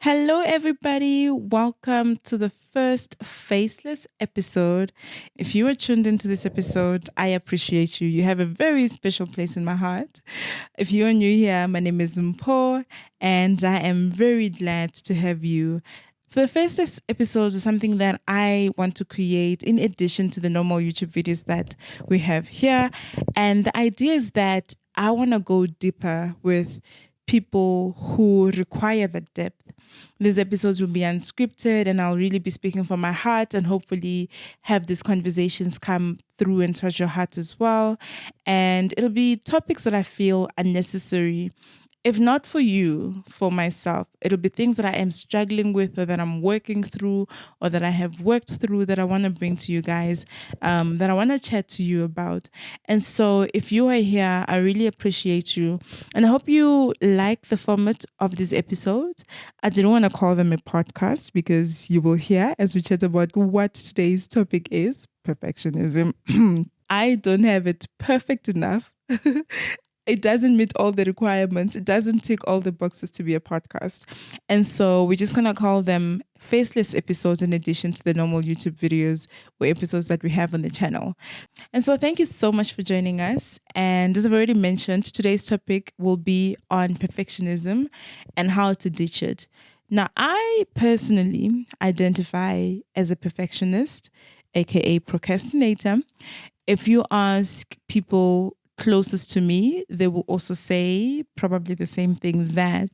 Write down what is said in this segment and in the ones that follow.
Hello, everybody. Welcome to the first Faceless episode. If you are tuned into this episode, I appreciate you. You have a very special place in my heart. If you are new here, my name is Mpho, and I am very glad to have you. So, the Faceless episodes is something that I want to create in addition to the normal YouTube videos that we have here. And the idea is that I want to go deeper with people who require that depth. These episodes will be unscripted and I'll really be speaking from my heart and hopefully have these conversations come through and touch your heart as well. And it'll be topics that I feel are necessary. If not for you, for myself, it'll be things that I am struggling with or that I'm working through or that I have worked through that I want to bring to you guys, that I want to chat to you about. And so if you are here, I really appreciate you. And I hope you like the format of these episodes. I didn't want to call them a podcast because you will hear as we chat about what today's topic is, perfectionism. I don't have it perfect enough. It doesn't meet all the requirements. It doesn't tick all the boxes to be a podcast. And so we're just going to call them faceless episodes in addition to the normal YouTube videos or episodes that we have on the channel. And so thank you so much for joining us. And as I've already mentioned, today's topic will be on perfectionism and how to ditch it. Now, I personally identify as a perfectionist, aka procrastinator. If you ask people closest to me, they will also say probably the same thing, that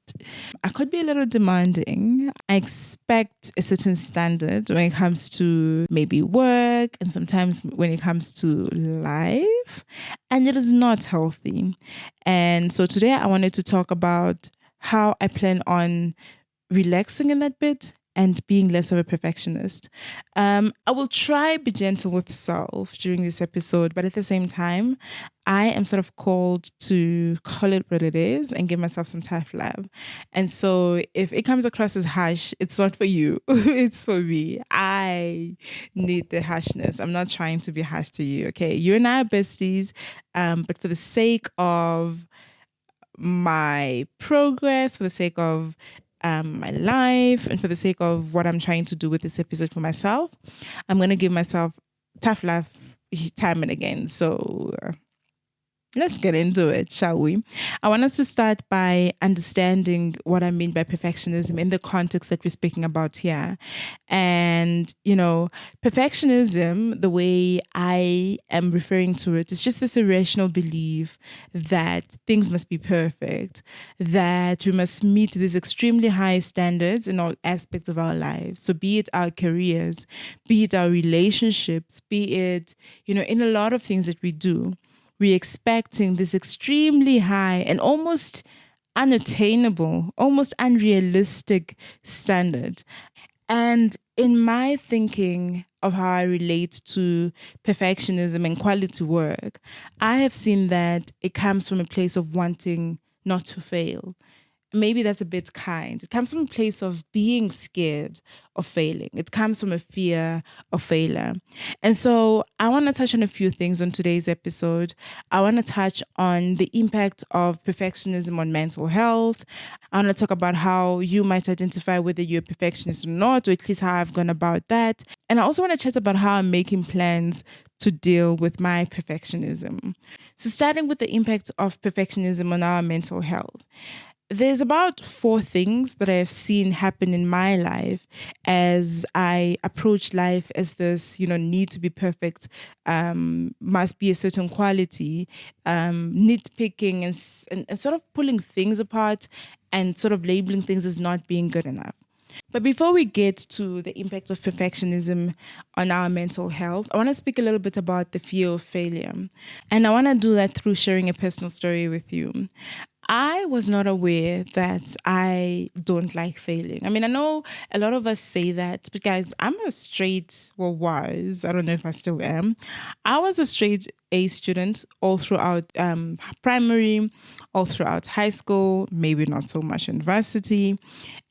I could be a little demanding. I expect a certain standard when it comes to maybe work and sometimes when it comes to life, and it is not healthy. And so today I wanted to talk about how I plan on relaxing in that bit and being less of a perfectionist. I will try be gentle with self during this episode, but at the same time, I am sort of called to call it what it is and give myself some tough love. And so if it comes across as harsh, it's not for you. It's for me. I need the harshness. I'm not trying to be harsh to you, okay? You and I are besties, but for the sake of my progress, for the sake of my life, and for the sake of what I'm trying to do with this episode for myself, I'm going to give myself tough love time and again. So let's get into it, shall we? I want us to start by understanding what I mean by perfectionism in the context that we're speaking about here. And, perfectionism, the way I am referring to it, is just this irrational belief that things must be perfect, that we must meet these extremely high standards in all aspects of our lives. So be it our careers, be it our relationships, be it, in a lot of things that we do. We're expecting this extremely high and almost unattainable, almost unrealistic standard. And in my thinking of how I relate to perfectionism and quality work, I have seen that it comes from a place of wanting not to fail. Maybe that's a bit kind. It comes from a place of being scared of failing. It comes from a fear of failure. And so I want to touch on a few things on today's episode. I want to touch on the impact of perfectionism on mental health. I want to talk about how you might identify whether you're a perfectionist or not, or at least how I've gone about that. And I also want to chat about how I'm making plans to deal with my perfectionism. So starting with the impact of perfectionism on our mental health. There's about 4 things that I have seen happen in my life as I approach life as this, need to be perfect, must be a certain quality, nitpicking and sort of pulling things apart and sort of labeling things as not being good enough. But before we get to the impact of perfectionism on our mental health, I want to speak a little bit about the fear of failure. And I want to do that through sharing a personal story with you. I was not aware that I don't like failing. I mean, I know a lot of us say that, but guys, I don't know if I still am. I was a straight A student all throughout primary, all throughout high school, maybe not so much university.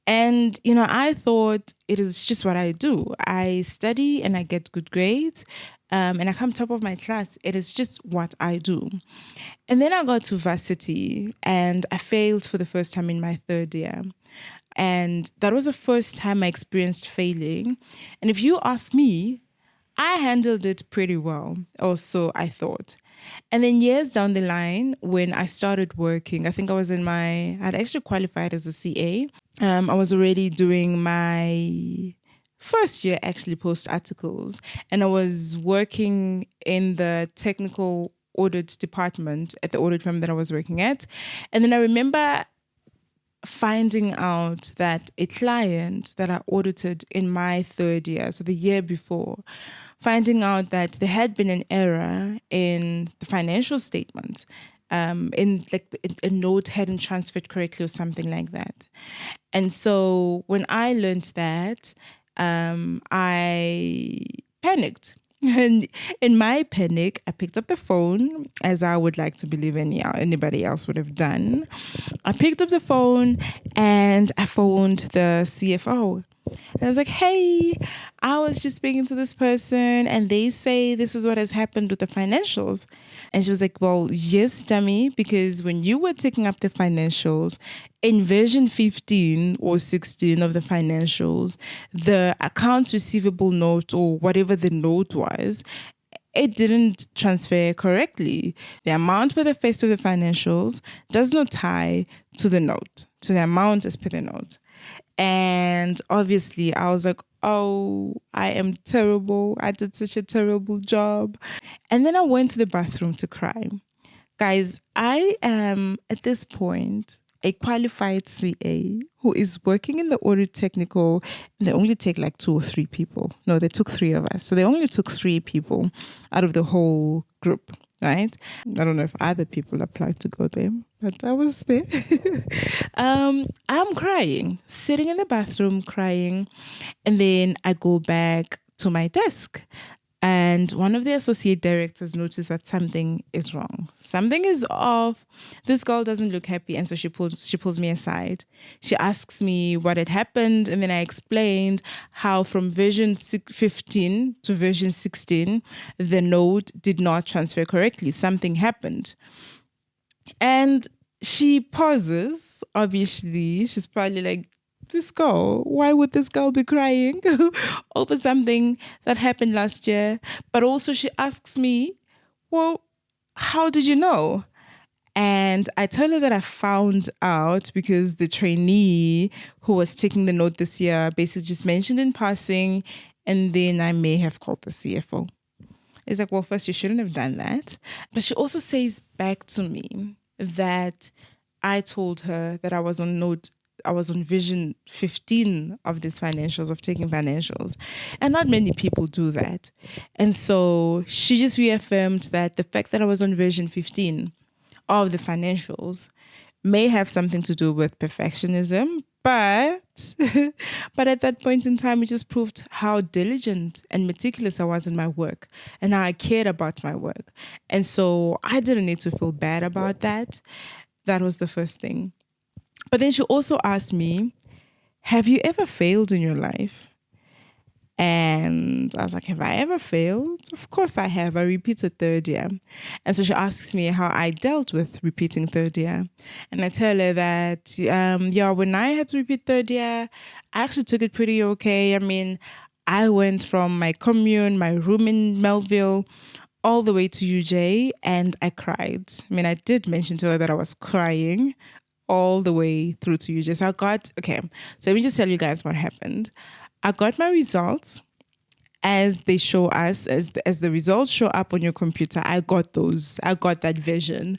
And, I thought it is just what I do. I study and I get good grades and I come top of my class. It is just what I do. And then I got to varsity and I failed for the first time in my 3rd year. And that was the first time I experienced failing. And if you ask me, I handled it pretty well, or so I thought. And then years down the line, when I started working, I think I'd actually qualified as a CA. I was already doing my first year actually post articles, and I was working in the technical audit department at the audit firm that I was working at. And then I remember finding out that a client that I audited in my third year, so the year before, finding out that there had been an error in the financial statement, in like a note hadn't transferred correctly or something like that. And so when I learned that, I panicked. And in my panic, I picked up the phone, as I would like to believe anybody else would have done. I picked up the phone and I phoned the CFO. And I was like, hey, I was just speaking to this person and they say this is what has happened with the financials. And she was like, well, yes, dummy, because when you were taking up the financials, in version 15 or 16 of the financials, the accounts receivable note or whatever the note was, it didn't transfer correctly. The amount per the face of the financials does not tie to the note, to the amount as per the note. And obviously, I was like, oh, I am terrible. I did such a terrible job. And then I went to the bathroom to cry. Guys, I am at this point a qualified CA who is working in the audit technical, and they only take like 2 or 3 people. No, they took 3 of us. So they only took 3 people out of the whole group, right? I don't know if other people applied to go there, but I was there. I'm crying, sitting in the bathroom crying. And then I go back to my desk. And one of the associate directors noticed that something is wrong. Something is off. This girl doesn't look happy. And so she pulls me aside. She asks me what had happened. And then I explained how from version 15 to version 16, the note did not transfer correctly. Something happened. And she pauses. Obviously, she's probably like, this girl, why would this girl be crying over something that happened last year? But also she asks me, well, how did you know? And I tell her that I found out because the trainee who was taking the note this year basically just mentioned in passing, and then I may have called the CFO. It's like, well, first, you shouldn't have done that. But she also says back to me that I told her that I was on vision 15 of these financials, of taking financials. And not many people do that. And so she just reaffirmed that the fact that I was on version 15 of the financials may have something to do with perfectionism, but but at that point in time, it just proved how diligent and meticulous I was in my work and how I cared about my work. And so I didn't need to feel bad about that. That was the first thing. But then she also asked me, have you ever failed in your life? And I was like, have I ever failed? Of course I have. I repeated third year. And so she asks me how I dealt with repeating third year. And I tell her that, when I had to repeat third year, I actually took it pretty okay. I mean, I went from my commune, my room in Melville, all the way to UJ, and I cried. I mean, I did mention to her that I was crying all the way through to UJ. So let me just tell you guys what happened. I got my results as they show us, as the results show up on your computer. I got that version.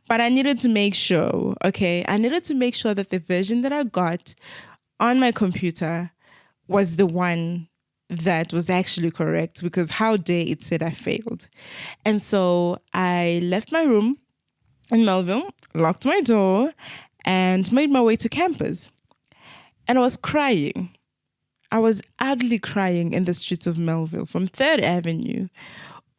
But I needed to make sure, that the version that I got on my computer was the one that was actually correct, because how dare it said I failed. And so I left my room in Melville, locked my door, and made my way to campus. And I was crying. I was ugly crying in the streets of Melville from 3rd Avenue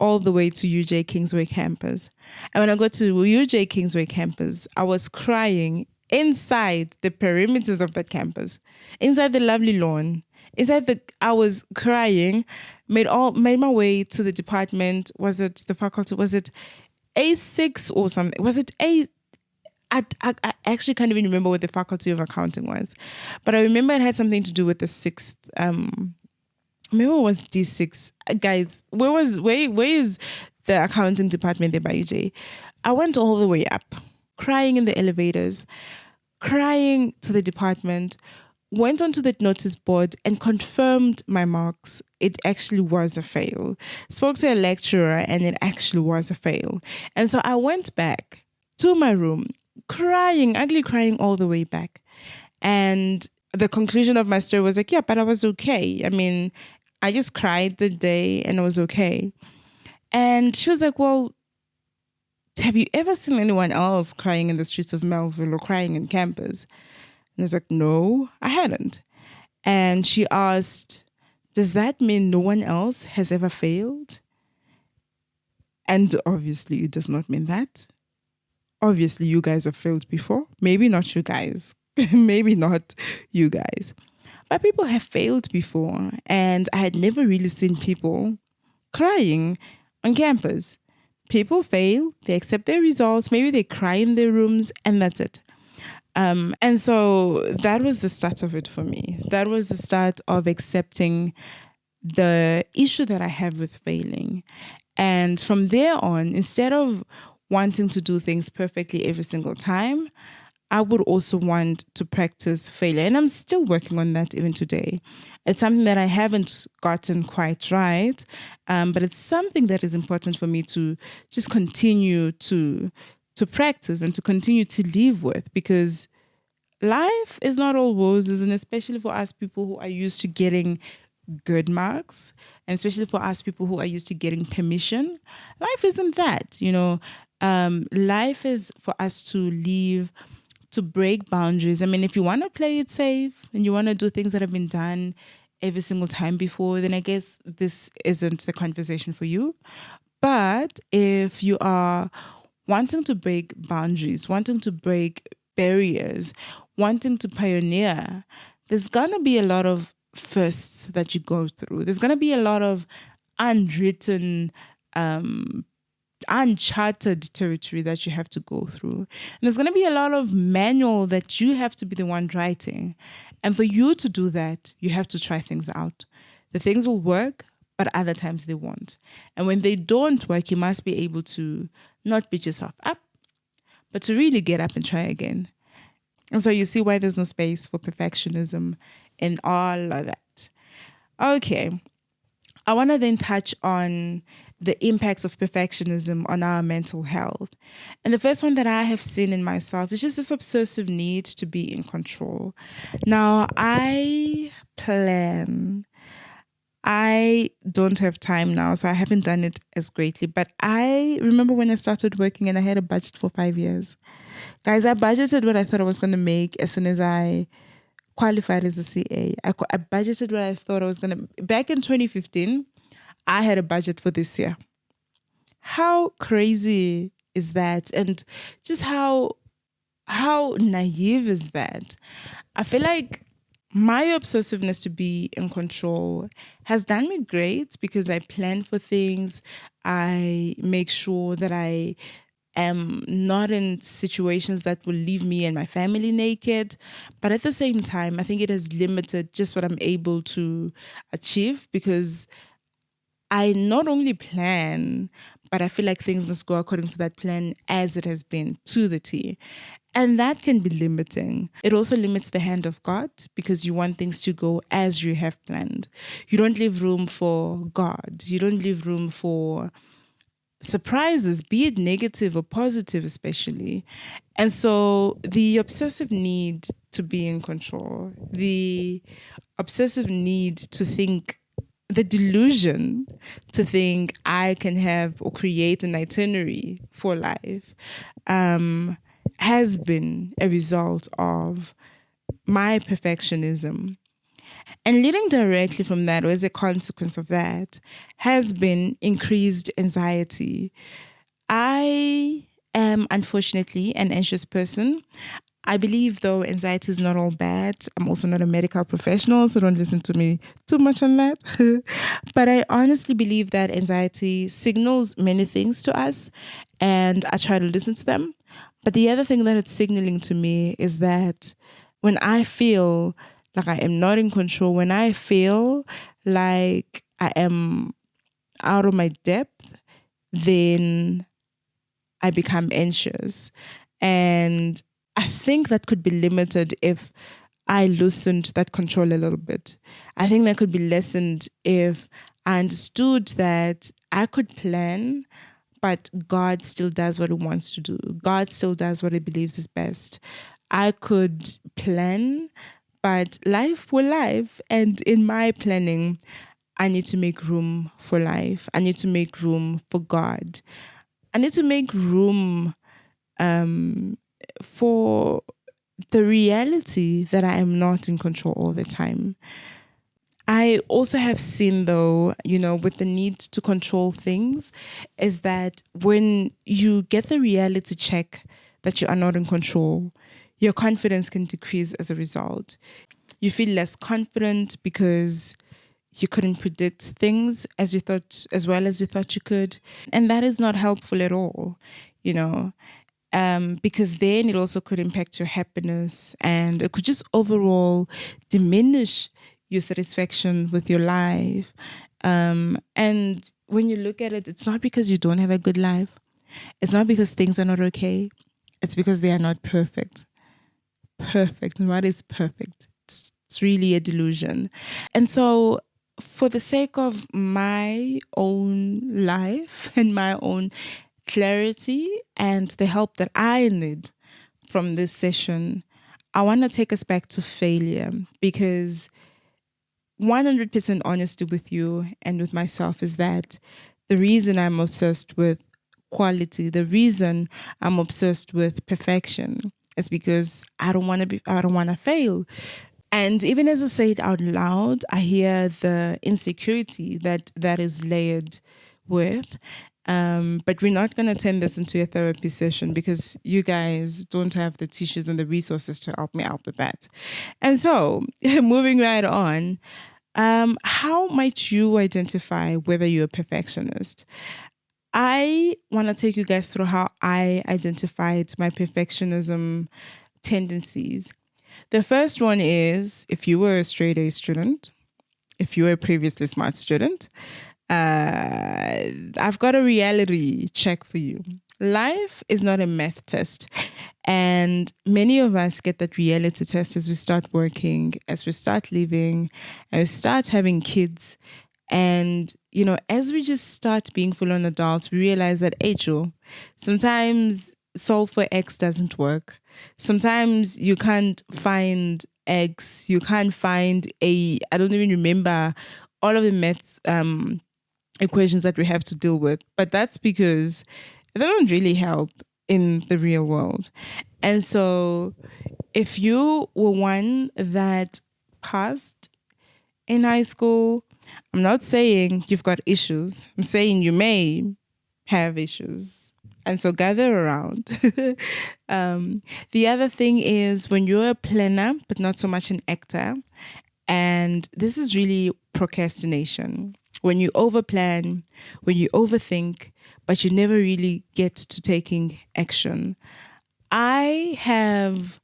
all the way to UJ Kingsway campus. And when I got to UJ Kingsway campus, I was crying inside the perimeters of that campus, inside the lovely lawn. I was crying, made my way to the department. Was it the faculty? Was it A6 or something? Was it A? I actually can't even remember what the faculty of accounting was, but I remember it had something to do with the sixth. Maybe it was D6. Guys, where is the accounting department there by UJ? I went all the way up, crying in the elevators, crying to the department, went onto the notice board and confirmed my marks. It actually was a fail. Spoke to a lecturer and it actually was a fail. And so I went back to my room, crying, ugly crying all the way back. And the conclusion of my story was like, yeah, but I was okay. I mean, I just cried the day and I was okay. And she was like, well, have you ever seen anyone else crying in the streets of Melville or crying in campus? And I was like, no, I hadn't. And she asked, does that mean no one else has ever failed? And obviously, it does not mean that. Obviously, you guys have failed before. Maybe not you guys. Maybe not you guys. But people have failed before. And I had never really seen people crying on campus. People fail, they accept their results, maybe they cry in their rooms, and that's it. And so that was the start of it for me. That was the start of accepting the issue that I have with failing. And from there on, instead of wanting to do things perfectly every single time, I would also want to practice failure. And I'm still working on that even today. It's something that I haven't gotten quite right, but it's something that is important for me to just continue to practice and to continue to live with, because life is not all roses, and especially for us people who are used to getting good marks, and especially for us people who are used to getting permission, life isn't that, life is for us to live, to break boundaries. I mean, if you want to play it safe and you want to do things that have been done every single time before, then I guess this isn't the conversation for you. But if you are wanting to break boundaries, wanting to break barriers, wanting to pioneer, there's going to be a lot of firsts that you go through. There's going to be a lot of unwritten, uncharted territory that you have to go through. And there's going to be a lot of manual that you have to be the one writing. And for you to do that, you have to try things out. The things will work, but other times they won't. And when they don't work, you must be able to not beat yourself up, but to really get up and try again. And so you see why there's no space for perfectionism and all of that. Okay. I want to then touch on the impacts of perfectionism on our mental health. And the first one that I have seen in myself is just this obsessive need to be in control. Now, I don't have time now, so I haven't done it as greatly. But I remember when I started working and I had a budget for 5 years. Guys, I budgeted what I thought I was going to make as soon as I qualified as a CA. I budgeted what I thought I was going to... Back in 2015, I had a budget for this year. How crazy is that? And just how naive is that? I feel like my obsessiveness to be in control has done me great because I plan for things. I make sure that I am not in situations that will leave me and my family naked. But at the same time, I think it has limited just what I'm able to achieve, because I not only plan, but I feel like things must go according to that plan as it has been to the T. And that can be limiting. It also limits the hand of God because you want things to go as you have planned. You don't leave room for God. You don't leave room for surprises, be it negative or positive especially. And so the obsessive need to be in control, the obsessive need to think, the delusion to think I can have or create an itinerary for life has been a result of my perfectionism. And leading directly from that, or as a consequence of that, has been increased anxiety. I am unfortunately an anxious person. I believe, though, anxiety is not all bad. I'm also not a medical professional, so don't listen to me too much on that. But I honestly believe that anxiety signals many things to us, and I try to listen to them. But the other thing that it's signaling to me is that when I feel like I am not in control, when I feel like I am out of my depth, then I become anxious. And I think that could be limited if I loosened that control a little bit. I think that could be lessened if I understood that I could plan, but God still does what He wants to do. God still does what He believes is best. I could plan, but life will life. And in my planning, I need to make room for life. I need to make room for God. I need to make room for the reality that I am not in control all the time. I also have seen, though, with the need to control things, is that when you get the reality check that you are not in control, your confidence can decrease as a result. You feel less confident because you couldn't predict things as well as you thought you could. And that is not helpful at all, you know, because then it also could impact your happiness and it could just overall diminish your satisfaction with your life. And when you look at it, it's not because you don't have a good life. It's not because things are not okay. It's because they are not perfect. Perfect. And what is perfect? It's really a delusion. And so, for the sake of my own life and my own clarity and the help that I need from this session, I want to take us back to failure because 100% honesty with you and with myself is that the reason I'm obsessed with quality, the reason I'm obsessed with perfection is because I don't want to fail. And even as I say it out loud, I hear the insecurity that is layered with. But we're not going to turn this into a therapy session because you guys don't have the tissues and the resources to help me out with that. And so, moving right on, how might you identify whether you're a perfectionist? I want to take you guys through how I identified my perfectionism tendencies. The first one is if you were a straight A student, if you were a previously smart student, I've got a reality check for you. Life is not a math test. And many of us get that reality test as we start working, as we start living, as we start having kids. And, as we just start being full on adults, we realize that, sometimes solve for X doesn't work. Sometimes you can't find X, you can't find I don't even remember all of the maths equations that we have to deal with. But that's because they don't really help in the real world. And so if you were one that passed in high school, I'm not saying you've got issues. I'm saying you may have issues. And so gather around. The other thing is when you're a planner, but not so much an actor, and this is really procrastination. When you overplan, when you overthink, but you never really get to taking action. I have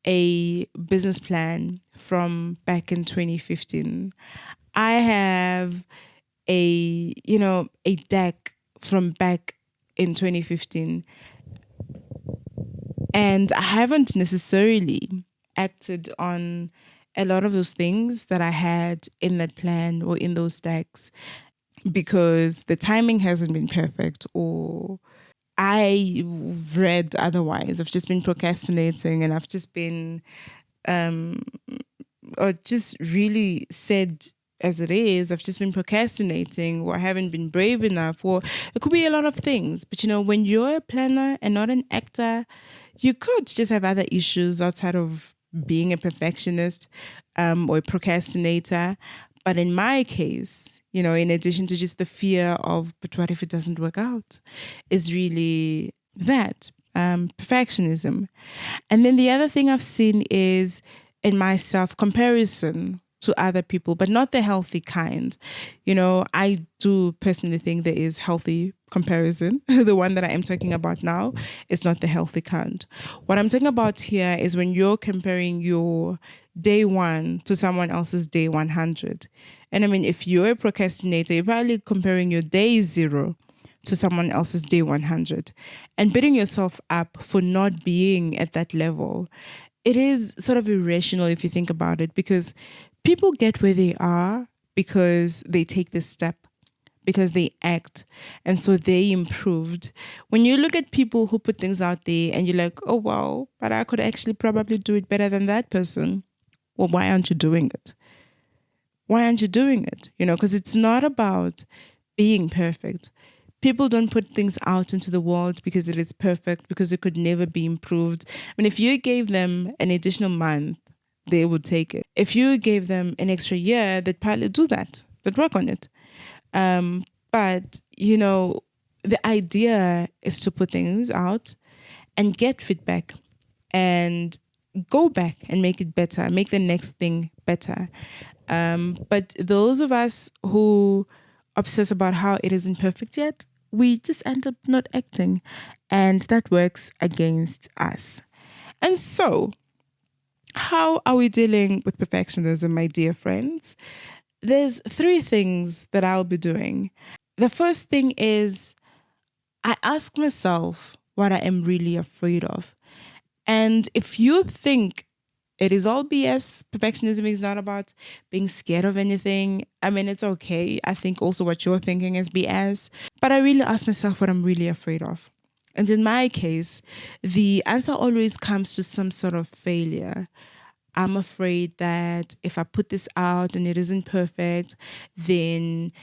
a business plan from back in 2015. I have a deck from back in 2015. And I haven't necessarily acted on a lot of those things that I had in that plan or in those decks because the timing hasn't been perfect or I read otherwise. I've just been procrastinating and I've just been or just really said as it is, I've just been procrastinating or I haven't been brave enough or it could be a lot of things. But when you're a planner and not an actor, you could just have other issues outside of being a perfectionist or a procrastinator. But in my case, in addition to just the fear of, but what if it doesn't work out, is really that perfectionism. And then the other thing I've seen is in my self-comparison to other people, but not the healthy kind. I do personally think there is healthy comparison. The one that I am talking about now is not the healthy kind. What I'm talking about here is when you're comparing your day one to someone else's day 100. And I mean, if you're a procrastinator, you're probably comparing your day zero to someone else's day 100 and beating yourself up for not being at that level. It is sort of irrational if you think about it, because people get where they are because they take this step, because they act, and so they improved. When you look at people who put things out there and you're like, oh wow, but I could actually probably do it better than that person. Well, why aren't you doing it? Why aren't you doing it? Because it's not about being perfect. People don't put things out into the world because it is perfect, because it could never be improved. I mean, if you gave them an additional month, they would take it. If you gave them an extra year, they'd probably do that. They'd work on it. But, the idea is to put things out and get feedback and go back and make it better, make the next thing better. But those of us who obsess about how it isn't perfect yet, we just end up not acting, and that works against us. And so, how are we dealing with perfectionism, my dear friends? There's 3 things that I'll be doing. The first thing is I ask myself what I am really afraid of. And if you think it is all BS, perfectionism is not about being scared of anything, I mean, it's okay. I think also what you're thinking is BS. But I really ask myself what I'm really afraid of. And in my case, the answer always comes to some sort of failure. I'm afraid that if I put this out and it isn't perfect, then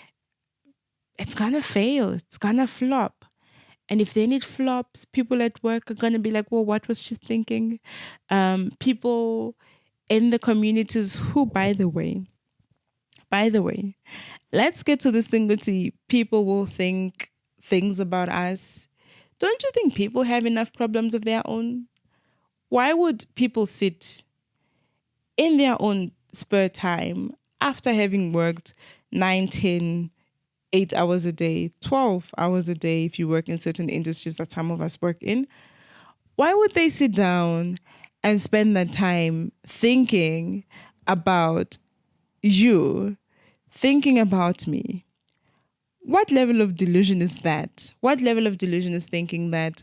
it's gonna fail. It's gonna flop. And if then it flops, people at work are gonna be like, well, what was she thinking? People in the communities who, by the way, let's get to this thing with people will think things about us. Don't you think people have enough problems of their own? Why would people sit in their own spare time after having worked 9, 10, 8 hours a day, 12 hours a day if you work in certain industries that some of us work in? Why would they sit down and spend that time thinking about you, thinking about me? What level of delusion is that? What level of delusion is thinking that,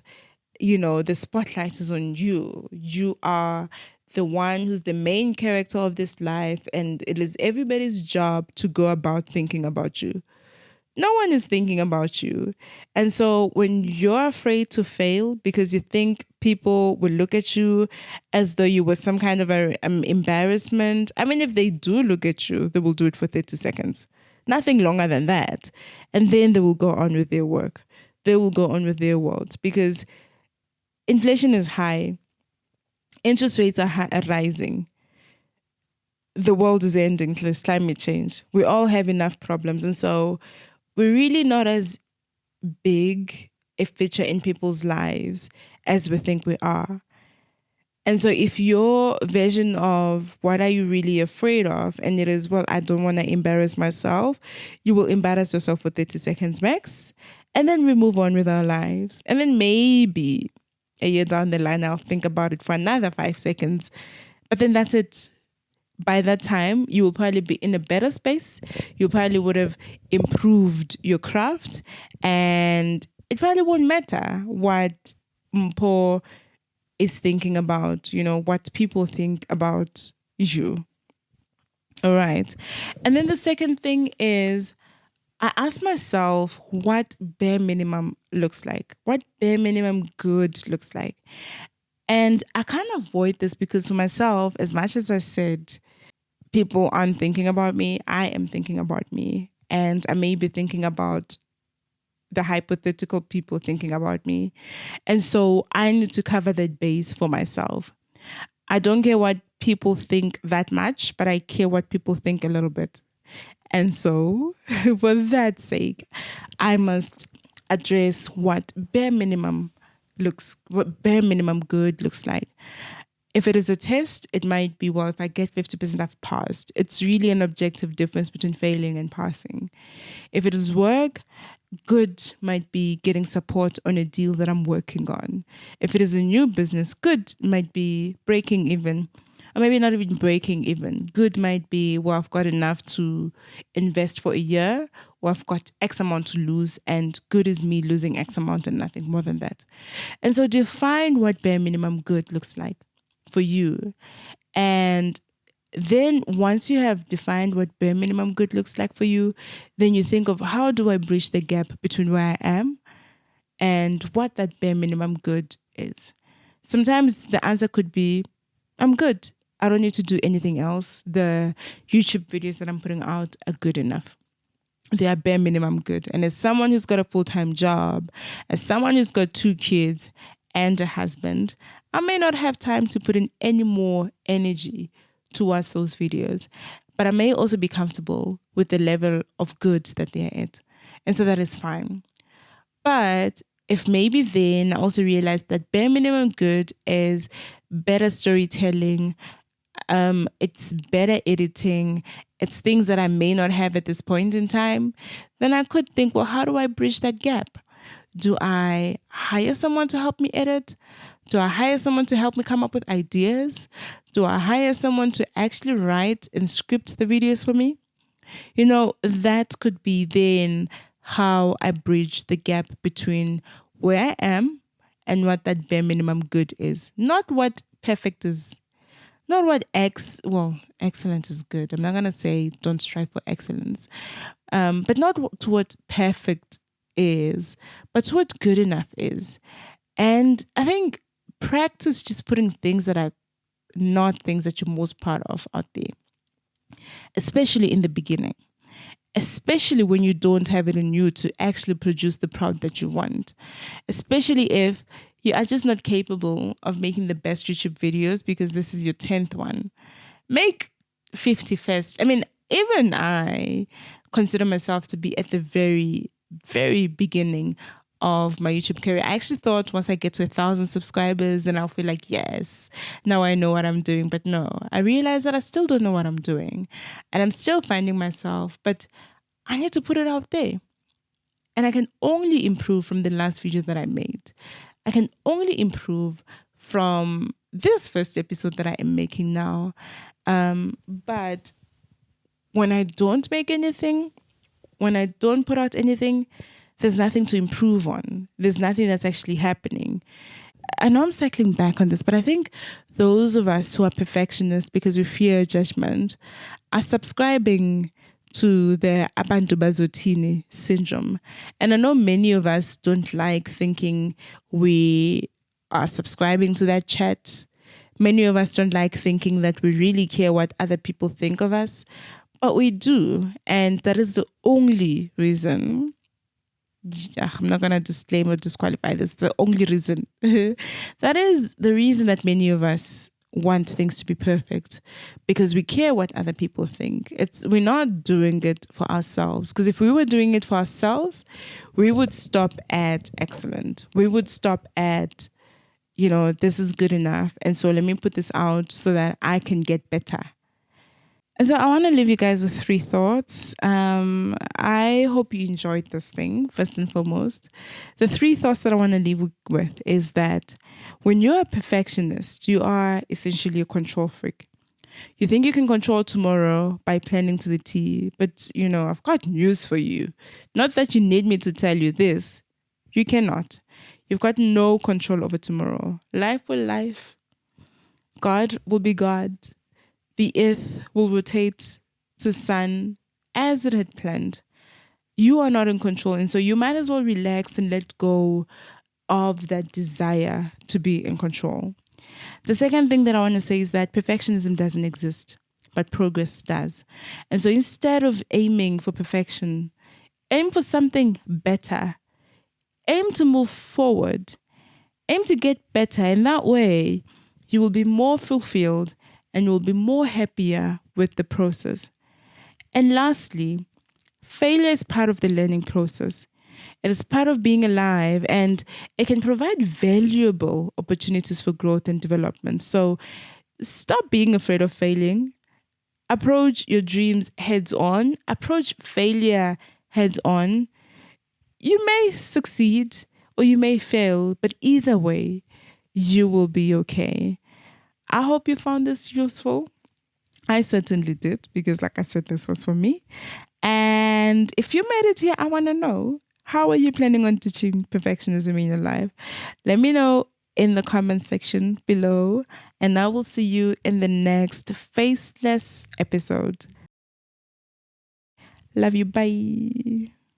the spotlight is on you? You are the one who's the main character of this life, and it is everybody's job to go about thinking about you. No one is thinking about you. And so when you're afraid to fail because you think people will look at you as though you were some kind of embarrassment, I mean, if they do look at you, they will do it for 30 seconds. Nothing longer than that. And then they will go on with their work. They will go on with their world, because inflation is high. Interest rates are rising. The world is ending. There's climate change. We all have enough problems. And so we're really not as big a feature in people's lives as we think we are. And so if your version of what are you really afraid of, and it is, well, I don't want to embarrass myself, you will embarrass yourself for 30 seconds max, and then we move on with our lives. And then maybe a year down the line, I'll think about it for another 5 seconds. But then that's it. By that time, you will probably be in a better space. You probably would have improved your craft, and it probably won't matter what Mpho is thinking about, what people think about you. All right. And then the second thing is I ask myself what bare minimum looks like, what bare minimum good looks like. And I can't avoid this because for myself, as much as I said, people aren't thinking about me, I am thinking about me. And I may be thinking about the hypothetical people thinking about me. And so I need to cover that base for myself. I don't care what people think that much, but I care what people think a little bit. And so, for that sake, I must address what bare minimum good looks like. If it is a test, it might be, well, if I get 50%, I've passed. It's really an objective difference between failing and passing. If it is work, good might be getting support on a deal that I'm working on. If it is a new business, good might be breaking even, or maybe not even breaking even. Good might be, well, I've got enough to invest for a year, or I've got X amount to lose, and good is me losing X amount and nothing more than that. And so define what bare minimum good looks like for you. And then once you have defined what bare minimum good looks like for you, then you think of, how do I bridge the gap between where I am and what that bare minimum good is. Sometimes the answer could be, I'm good. I don't need to do anything else. The YouTube videos that I'm putting out are good enough. They are bare minimum good. And as someone who's got a full-time job, as someone who's got 2 kids and a husband, I may not have time to put in any more energy towards those videos, but I may also be comfortable with the level of good that they're at. And so that is fine. But if maybe then I also realize that bare minimum good is better storytelling, it's better editing, it's things that I may not have at this point in time, then I could think, well, how do I bridge that gap? Do I hire someone to help me edit? Do I hire someone to help me come up with ideas? Do I hire someone to actually write and script the videos for me? That could be then how I bridge the gap between where I am and what that bare minimum good is. Not what perfect is. Not what excellent is good. I'm not going to say don't strive for excellence. But not to what perfect is, but to what good enough is. And I think practice just putting things that are not things that you're most proud of out there, especially in the beginning, especially when you don't have it in you to actually produce the product that you want, especially if you are just not capable of making the best YouTube videos because this is your 10th one. Make 50 first. I mean, even I consider myself to be at the very, very beginning of my YouTube career. I actually thought once I get to 1,000 subscribers, then I'll feel like, yes, now I know what I'm doing. But no, I realized that I still don't know what I'm doing. And I'm still finding myself, but I need to put it out there. And I can only improve from the last video that I made. I can only improve from this first episode that I am making now. But when I don't make anything, when I don't put out anything, there's nothing to improve on. There's nothing that's actually happening. I know I'm cycling back on this, but I think those of us who are perfectionists because we fear judgment are subscribing to the abantu bazothini syndrome. And I know many of us don't like thinking we are subscribing to that chat. Many of us don't like thinking that we really care what other people think of us, but we do. And that is the only reason. I'm not going to disclaim or disqualify this. The only reason. That is the reason that many of us want things to be perfect, because we care what other people think. We're not doing it for ourselves, because if we were doing it for ourselves, we would stop at excellent. We would stop at, this is good enough. And so let me put this out so that I can get better. And so I want to leave you guys with 3 thoughts. I hope you enjoyed this thing, first and foremost. The 3 thoughts that I want to leave you with is that when you're a perfectionist, you are essentially a control freak. You think you can control tomorrow by planning to the T, but, I've got news for you. Not that you need me to tell you this. You cannot. You've got no control over tomorrow. Life will life. God will be God. The earth will rotate the sun as it had planned. You are not in control. And so you might as well relax and let go of that desire to be in control. The second thing that I want to say is that perfectionism doesn't exist, but progress does. And so instead of aiming for perfection, aim for something better. Aim to move forward. Aim to get better. And that way, you will be more fulfilled and you will be more happier with the process. And lastly, failure is part of the learning process. It is part of being alive, and it can provide valuable opportunities for growth and development. So stop being afraid of failing. Approach your dreams heads on. Approach failure heads on. You may succeed or you may fail, but either way, you will be okay. I hope you found this useful. I certainly did because, like I said, this was for me. And if you made it here, I want to know, how are you planning on teaching perfectionism in your life? Let me know in the comment section below, and I will see you in the next Faceless episode. Love you. Bye.